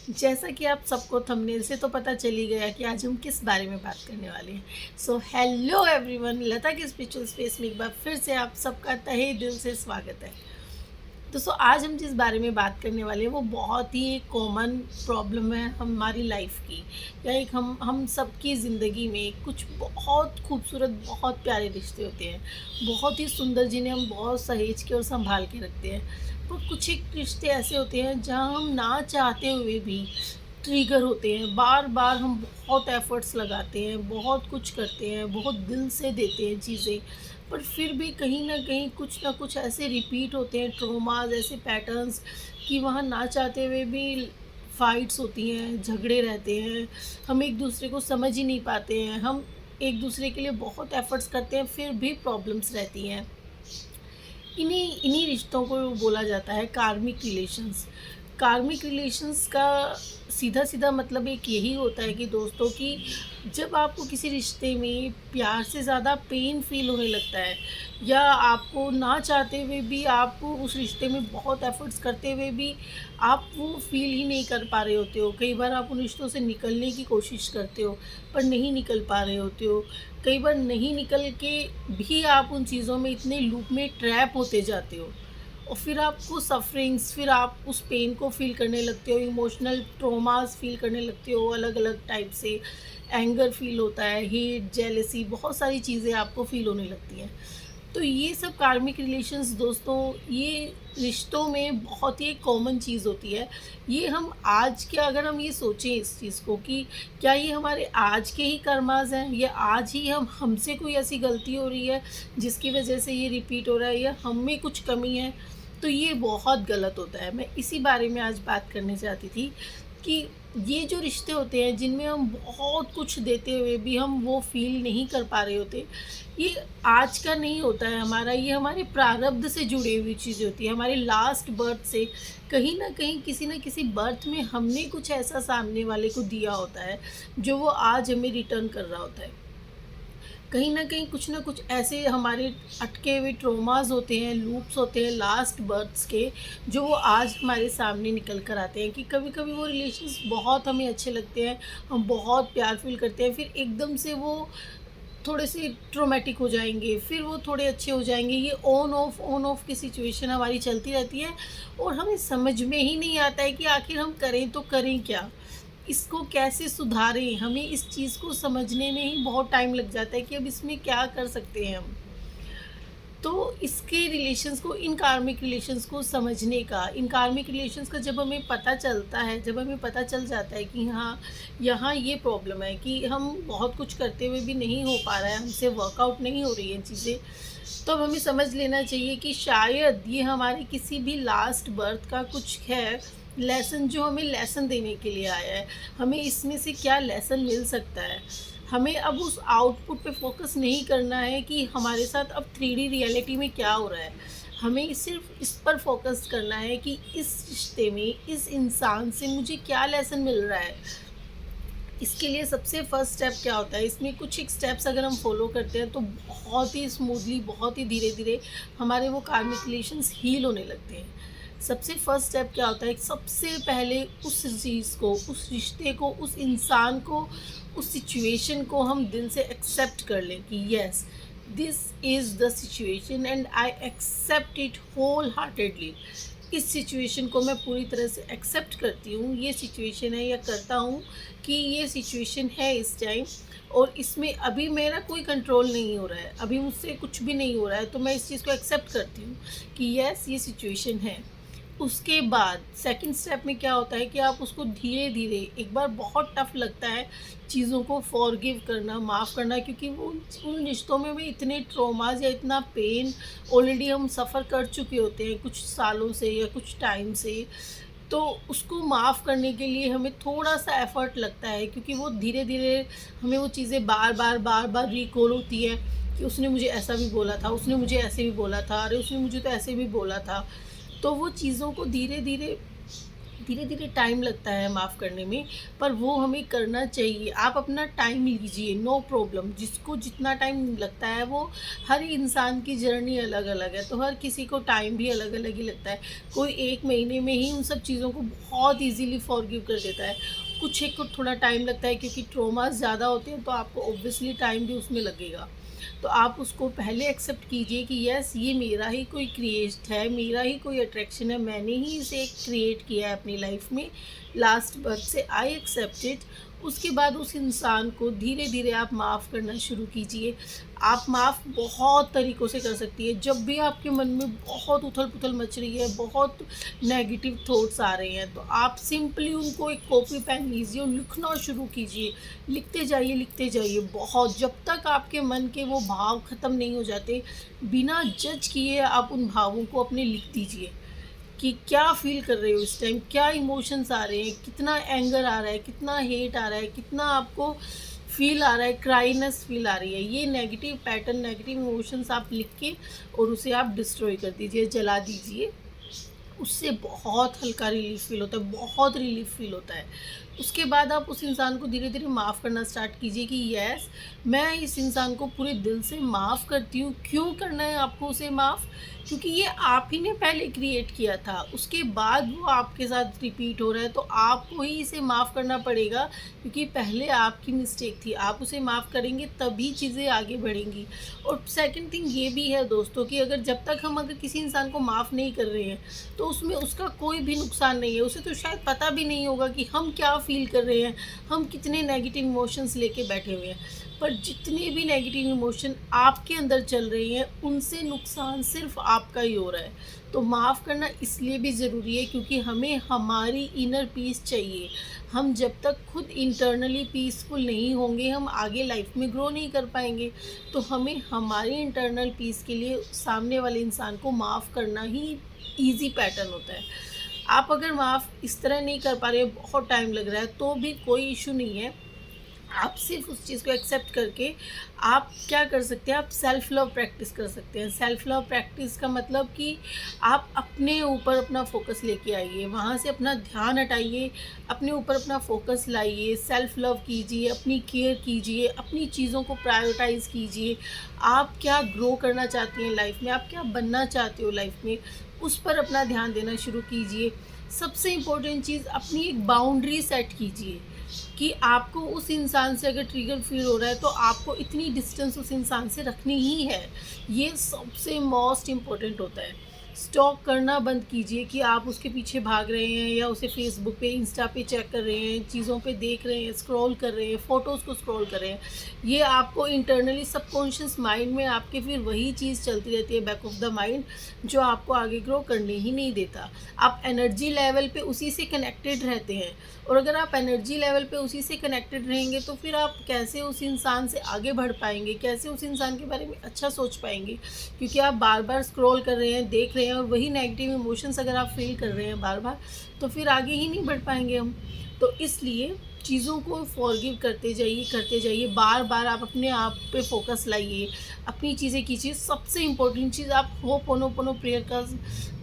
जैसा कि आप सबको थंबनेल से तो पता चल ही गया कि आज हम किस बारे में बात करने वाले हैं। सो हेलो एवरीवन, लता के स्पिरिचुअल स्पेस में एक बार फिर से आप सबका तहे दिल से स्वागत है। दोस्तों, आज हम जिस बारे में बात करने वाले हैं वो बहुत ही एक कॉमन प्रॉब्लम है हमारी लाइफ की, या एक हम सबकी ज़िंदगी में कुछ बहुत खूबसूरत, बहुत प्यारे रिश्ते होते हैं, बहुत ही सुंदर, जिन्हें हम बहुत सहेज के और संभाल के रखते हैं। पर कुछ एक रिश्ते ऐसे होते हैं जहाँ हम ना चाहते हुए भी ट्रिगर होते हैं। बार बार हम बहुत एफ़र्ट्स लगाते हैं, बहुत कुछ करते हैं, बहुत दिल से देते हैं चीज़ें, पर फिर भी कहीं न कहीं कुछ ना कुछ ऐसे रिपीट होते हैं ट्रॉमास, ऐसे पैटर्न्स कि वहाँ ना चाहते हुए भी फाइट्स होती हैं, झगड़े रहते हैं, हम एक-दूसरे को समझ ही नहीं पाते हैं, हम एक-दूसरे के लिए बहुत एफ़र्ट्स करते हैं, फिर भी प्रॉब्लम्स रहती हैं। इन्हीं इन्हीं रिश्तों को बोला जाता है कार्मिक रिलेशंस। कार्मिक रिलेशंस का सीधा-सीधा मतलब एक यही होता है कि दोस्तों, कि जब आपको किसी रिश्ते में प्यार से ज़्यादा पेन फ़ील होने लगता है, या आपको ना चाहते हुए भी आपको उस रिश्ते में बहुत एफ़र्ट्स करते हुए भी आप वो फ़ील ही नहीं कर पा रहे होते हो। कई बार आप उन रिश्तों से निकलने की कोशिश करते हो, पर नहीं निकल पा रहे होते हो। कई बार नहीं निकल के भी आप उन चीज़ों में इतने लूप में ट्रैप होते जाते हो, और फिर आपको सफरिंग्स, फिर आप उस पेन को फ़ील करने लगते हो, इमोशनल ट्रॉमास फ़ील करने लगते हो अलग अलग टाइप से। एंगर फ़ील होता है, हेट, जेलसी, बहुत सारी चीज़ें आपको फ़ील होने लगती हैं। तो ये सब कार्मिक रिलेशंस दोस्तों, ये रिश्तों में बहुत ही एक कॉमन चीज़ होती है। ये हम आज के, अगर हम ये सोचें इस चीज़ को कि क्या ये हमारे आज के ही कर्मास हैं, या आज ही हमसे कोई ऐसी गलती हो रही है जिसकी वजह से ये रिपीट हो रहा है, या हम में कुछ कमी है, तो ये बहुत गलत होता है। मैं इसी बारे में आज बात करने चाहती थी कि ये जो रिश्ते होते हैं जिनमें हम बहुत कुछ देते हुए भी हम वो फ़ील नहीं कर पा रहे होते, ये आज का नहीं होता है हमारा, ये हमारे प्रारब्ध से जुड़ी हुई चीज़ होती है, हमारे लास्ट बर्थ से। कहीं न कहीं किसी न किसी बर्थ में हमने कुछ ऐसा सामने वाले को दिया होता है, जो वो आज हमें रिटर्न कर रहा होता है। कहीं न कहीं कुछ न कुछ ऐसे हमारे अटके हुए ट्रॉमास होते हैं, लूप्स होते हैं लास्ट बर्थ्स के, जो वो आज हमारे सामने निकल कर आते हैं। कि कभी-कभी वो रिलेशंस बहुत हमें अच्छे लगते हैं, हम बहुत प्यार फ़ील करते हैं, फिर एकदम से वो थोड़े से ट्रॉमेटिक हो जाएँगे, फिर वो थोड़े अच्छे हो जाएँगे। ये ऑन ऑफ की सिचुएशन हमारी चलती रहती है, और हमें समझ में ही नहीं आता है कि आखिर हम करें तो करें क्या? इसको कैसे सुधारें? हमें इस चीज़ को समझने में ही बहुत टाइम लग जाता है कि अब इसमें क्या कर सकते हैं हम। तो इसके रिलेशंस को, इन कार्मिक रिलेशंस को समझने का, इन कार्मिक रिलेशंस का जब हमें पता चलता है, जब हमें पता चल जाता है कि हाँ, यहाँ ये प्रॉब्लम है कि हम बहुत कुछ करते हुए भी नहीं हो पा रहा है, हमसे वर्कआउट नहीं हो रही हैं चीज़ें, तो अब हमें समझ लेना चाहिए कि शायद ये हमारे किसी भी लास्ट बर्थ का कुछ है, लेसन, जो हमें लेसन देने के लिए आया है। हमें इसमें से क्या लेसन मिल सकता है? हमें अब उस आउटपुट पे फ़ोकस नहीं करना है कि हमारे साथ अब 3D रियलिटी में क्या हो रहा है। हमें सिर्फ़ इस पर फ़ोकस करना है कि इस रिश्ते में, इस इंसान से मुझे क्या लेसन मिल रहा है। इसके लिए सबसे फर्स्ट स्टेप क्या होता है, इसमें कुछ एक स्टेप्स अगर हम फ़ॉलो करते हैं तो बहुत ही स्मूथली, बहुत ही धीरे-धीरे हमारे वो कार्मिक रिलेशंस हील होने लगते हैं। सबसे फर्स्ट स्टेप क्या होता है, सबसे पहले उस चीज़ को, उस रिश्ते को, उस इंसान को, उस सिचुएशन को हम दिल से एक्सेप्ट कर लें कि yes, this is the situation and I accept it whole heartedly. इस सिचुएशन को मैं पूरी तरह से एक्सेप्ट करती हूँ, ये सिचुएशन है, या करता हूँ कि ये सिचुएशन है इस टाइम, और इसमें अभी मेरा कोई कंट्रोल नहीं हो रहा है, अभी मुझसे कुछ भी नहीं हो रहा है, तो मैं इस चीज़ को एक्सेप्ट करती हूँ कि यस, ये सिचुएशन है। उसके बाद सेकंड स्टेप में क्या होता है कि आप उसको धीरे-धीरे, एक बार बहुत टफ़ लगता है चीज़ों को फ़ॉरगिव करना, माफ़ करना, क्योंकि वो उन रिश्तों में भी इतने ट्रॉमास या इतना पेन ऑलरेडी हम सफ़र कर चुके होते हैं कुछ सालों से या कुछ टाइम से। तो उसको माफ़ करने के लिए हमें थोड़ा-सा एफ़र्ट लगता है, क्योंकि वो धीरे-धीरे हमें वो चीज़ें बार-बार रिकॉल होती है कि उसने मुझे ऐसा भी बोला था, उसने मुझे ऐसे भी बोला था, अरे उसने मुझे तो ऐसे भी बोला था। तो वो चीज़ों को धीरे-धीरे धीरे धीरे टाइम लगता है माफ़ करने में, पर वो हमें करना चाहिए। आप अपना टाइम लीजिए, नो प्रॉब्लम। जिसको जितना टाइम लगता है, वो हर इंसान की जर्नी अलग अलग है, तो हर किसी को टाइम भी अलग अलग ही लगता है। कोई 1 महीने में ही उन सब चीज़ों को बहुत ईजीली फॉरगिव कर देता है, कुछ एक को थोड़ा टाइम लगता है, क्योंकि ट्रोमास ज़्यादा होते हैं तो आपको ऑब्वियसली टाइम भी उसमें लगेगा। तो आप उसको पहले एक्सेप्ट कीजिए कि यस, ये मेरा ही कोई क्रिएट है, मेरा ही कोई अट्रैक्शन है, मैंने ही इसे क्रिएट किया है अपनी लाइफ में लास्ट बर्थ से, आई एक्सेप्ट इट। उसके बाद उस इंसान को धीरे धीरे आप माफ़ करना शुरू कीजिए। आप माफ़ बहुत तरीक़ों से कर सकती है। जब भी आपके मन में बहुत उथल पुथल मच रही है, बहुत नेगेटिव थॉट्स आ रहे हैं, तो आप सिंपली उनको एक कॉपी पेन लीजिए और लिखना शुरू कीजिए। लिखते जाइए बहुत, जब तक आपके मन के वो भाव ख़त्म नहीं हो जाते, बिना जज किए आप उन भावों को अपने लिख दीजिए कि क्या फ़ील कर रहे हो इस टाइम, क्या इमोशंस आ रहे हैं, कितना एंगर आ रहा है, कितना हेट आ रहा है, कितना आपको फ़ील आ रहा है, क्राइनेस फ़ील आ रही है। ये नेगेटिव पैटर्न, नेगेटिव इमोशंस आप लिख के और उसे आप डिस्ट्रॉय कर दीजिए, जला दीजिए। उससे बहुत हल्का रिलीफ़ फ़ील होता है, बहुत रिलीफ़ फ़ील होता है। उसके बाद आप उस इंसान को धीरे धीरे माफ़ करना स्टार्ट कीजिए कि यस, मैं इस इंसान को पूरे दिल से माफ़ करती हूँ। क्यों करना है आपको उसे माफ़? क्योंकि ये आप ही ने पहले क्रिएट किया था, उसके बाद वो आपके साथ रिपीट हो रहा है, तो आपको ही इसे माफ़ करना पड़ेगा, क्योंकि पहले आपकी मिस्टेक थी। आप उसे माफ़ करेंगे तभी चीज़ें आगे बढ़ेंगी। और सेकंड थिंग ये भी है दोस्तों कि जब तक हम किसी इंसान को माफ़ नहीं कर रहे हैं, तो उसमें उसका कोई भी नुकसान नहीं है। उसे तो शायद पता भी नहीं होगा कि हम क्या फ़ील कर रहे हैं, हम कितने नेगेटिव इमोशंस लेके बैठे हुए हैं। पर जितने भी नेगेटिव इमोशन आपके अंदर चल रहे हैं, उनसे नुकसान सिर्फ आपका ही हो रहा है। तो माफ़ करना इसलिए भी ज़रूरी है क्योंकि हमें हमारी इनर पीस चाहिए। हम जब तक खुद इंटरनली पीसफुल नहीं होंगे, हम आगे लाइफ में ग्रो नहीं कर पाएंगे। तो हमें हमारी इंटरनल पीस के लिए सामने वाले इंसान को माफ़ करना ही ईज़ी पैटर्न होता है। आप अगर माफ़ इस तरह नहीं कर पा रहे, बहुत टाइम लग रहा है, तो भी कोई इशू नहीं है। आप सिर्फ उस चीज़ को एक्सेप्ट करके आप क्या कर सकते हैं, आप सेल्फ लव प्रैक्टिस कर सकते हैं। सेल्फ लव प्रैक्टिस का मतलब कि आप अपने ऊपर अपना फोकस लेके आइए, वहाँ से अपना ध्यान हटाइए, अपने ऊपर अपना फोकस लाइए, सेल्फ लव कीजिए, अपनी केयर कीजिए, अपनी चीज़ों को प्रायोरिटाइज़ कीजिए। आप क्या ग्रो करना चाहती हैं लाइफ में, आप क्या बनना चाहते हो लाइफ में, उस पर अपना ध्यान देना शुरू कीजिए। सबसे इम्पोर्टेंट चीज़, अपनी एक बाउंड्री सेट कीजिए कि आपको उस इंसान से अगर ट्रिगर फील हो रहा है, तो आपको इतनी डिस्टेंस उस इंसान से रखनी ही है। ये सबसे मोस्ट इम्पोर्टेंट होता है। स्टॉक करना बंद कीजिए कि आप उसके पीछे भाग रहे हैं या उसे फेसबुक पे, इंस्टा पे चेक कर रहे हैं, चीज़ों पे देख रहे हैं, स्क्रॉल कर रहे हैं, फ़ोटोज़ को स्क्रॉल कर रहे हैं। ये आपको इंटरनली सबकॉन्शियस माइंड में आपके फिर वही चीज़ चलती रहती है, बैक ऑफ द माइंड, जो आपको आगे ग्रो करने ही नहीं देता। आप एनर्जी लेवल पे उसी से कनेक्टेड रहते हैं, और अगर आप एनर्जी लेवल पे उसी से कनेक्टेड रहेंगे, तो फिर आप कैसे उस इंसान से आगे बढ़ पाएंगे, कैसे उस इंसान के बारे में अच्छा सोच पाएंगे? क्योंकि आप बार बार स्क्रॉल कर रहे हैं, देख रहे हैं, और वही नेगेटिव इमोशंस अगर आप फील कर रहे हैं बार बार, तो फिर आगे ही नहीं बढ़ पाएंगे हम। तो इसलिए चीज़ों को फॉरगिव करते जाइए, बार बार आप अपने आप पे फोकस लाइए, अपनी चीज़ें कीजिए। सबसे इम्पोर्टेंट चीज़, आप होपोनोपोनो प्रेयर का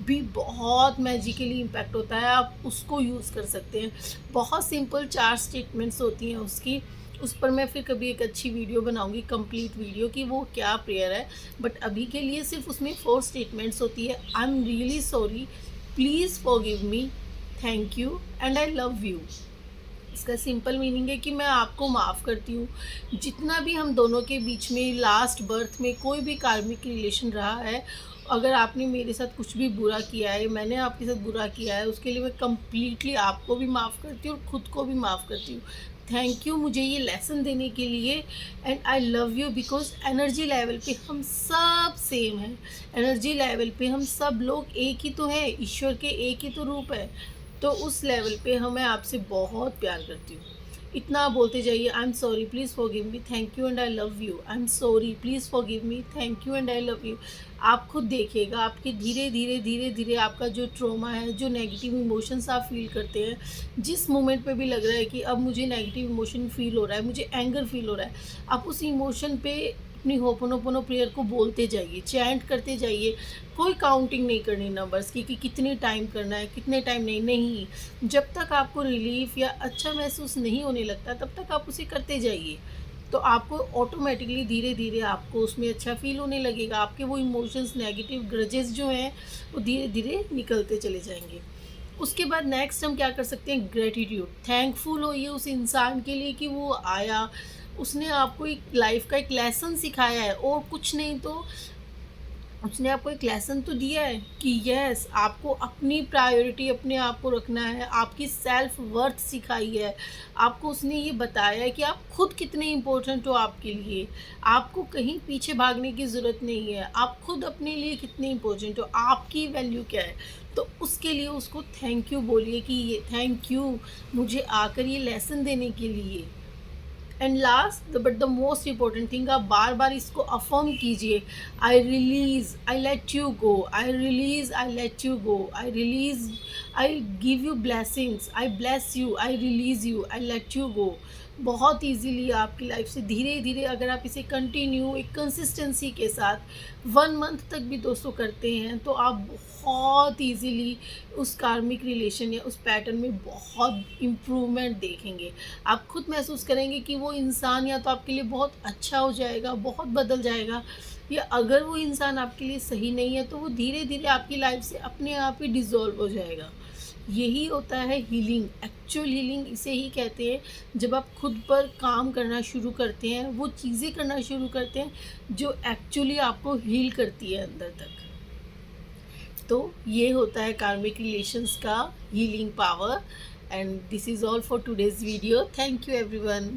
भी बहुत मैजिकली इम्पैक्ट होता है, आप उसको यूज़ कर सकते हैं। बहुत सिंपल 4 स्टेटमेंट्स होती हैं उसकी, उस पर मैं फिर कभी एक अच्छी वीडियो बनाऊंगी, कंप्लीट वीडियो, कि वो क्या प्रेयर है। बट अभी के लिए सिर्फ उसमें 4 स्टेटमेंट्स होती है। I am really sorry, please forgive me, thank you and I love you. इसका सिंपल मीनिंग है कि मैं आपको माफ़ करती हूँ। जितना भी हम दोनों के बीच में लास्ट बर्थ में कोई भी कार्मिक रिलेशन रहा है, अगर आपने मेरे साथ कुछ भी बुरा किया है, मैंने आपके साथ बुरा किया है, उसके लिए मैं कम्प्लीटली आपको भी माफ़ करती हूँ और ख़ुद को भी माफ़ करती हूँ। थैंक यू मुझे ये लेसन देने के लिए, and I love you, because energy level पे हम सब सेम हैं। एनर्जी लेवल पे हम सब लोग एक ही तो हैं, ईश्वर के एक ही तो रूप है। तो उस लेवल पे मैं आपसे बहुत प्यार करती हूँ। इतना बोलते जाइए, I am sorry, please forgive me, thank you and I love you. I am sorry, please forgive me, thank you and I love you. आप खुद देखिएगा, आपके धीरे धीरे आपका जो ट्रॉमा है, जो नेगेटिव इमोशंस आप फील करते हैं, जिस मोमेंट पे भी लग रहा है कि अब मुझे नेगेटिव इमोशन फील हो रहा है, मुझे एंगर फील हो रहा है, आप उस इमोशन पे अपनी होपोनोपोनो प्रेयर को बोलते जाइए, चैंट करते जाइए। कोई काउंटिंग नहीं करनी नंबर्स की कि कितने टाइम करना है, कितने टाइम नहीं। जब तक आपको रिलीफ या अच्छा महसूस नहीं होने लगता तब तक आप उसे करते जाइए। तो आपको ऑटोमेटिकली धीरे धीरे आपको उसमें अच्छा फील होने लगेगा। आपके वो इमोशंस, नेगेटिव ग्रजेस जो हैं वो धीरे धीरे निकलते चले जाएंगे। उसके बाद नेक्स्ट हम क्या कर सकते हैं, ग्रेटिट्यूड। थैंकफुल होइए उस इंसान के लिए कि वो आया, उसने आपको एक लाइफ का एक लेसन सिखाया है, और कुछ नहीं तो उसने आपको एक लेसन तो दिया है कि यस, आपको अपनी प्रायोरिटी अपने आप को रखना है, आपकी सेल्फ वर्थ सिखाई है, आपको उसने ये बताया है कि आप खुद कितने इम्पोर्टेंट हो आपके लिए, आपको कहीं पीछे भागने की ज़रूरत नहीं है, आप खुद अपने लिए कितने इम्पोर्टेंट हो, आपकी वैल्यू क्या है। तो उसके लिए उसको थैंक यू बोलिए कि ये थैंक यू मुझे आकर ये लेसन देने के लिए। And last but the most important thing, आप बार बार इसको अफर्म कीजिए। I release, I let you go, I release, I let you go, I release, I give you blessings, I bless you, I release you, I let you go. बहुत easily आपकी life से धीरे धीरे अगर आप इसे continue एक consistency के साथ 1 मंथ तक भी दोस्तों करते हैं तो आप बहुत इजीली उस कार्मिक रिलेशन या उस पैटर्न में बहुत इम्प्रूवमेंट देखेंगे। आप खुद महसूस करेंगे कि वो इंसान या तो आपके लिए बहुत अच्छा हो जाएगा, बहुत बदल जाएगा, या अगर वो इंसान आपके लिए सही नहीं है तो वो धीरे धीरे आपकी लाइफ से अपने आप ही डिज़ोल्व हो जाएगा। यही होता है हीलिंग। एक्चुअल हीलिंग इसे ही कहते हैं जब आप खुद पर काम करना शुरू करते हैं, वो चीज़ें करना शुरू करते हैं जो एक्चुअली आपको हील करती है अंदर तक। तो ये होता है कार्मिक रिलेशंस का healing power. And this is all for today's video. Thank you everyone.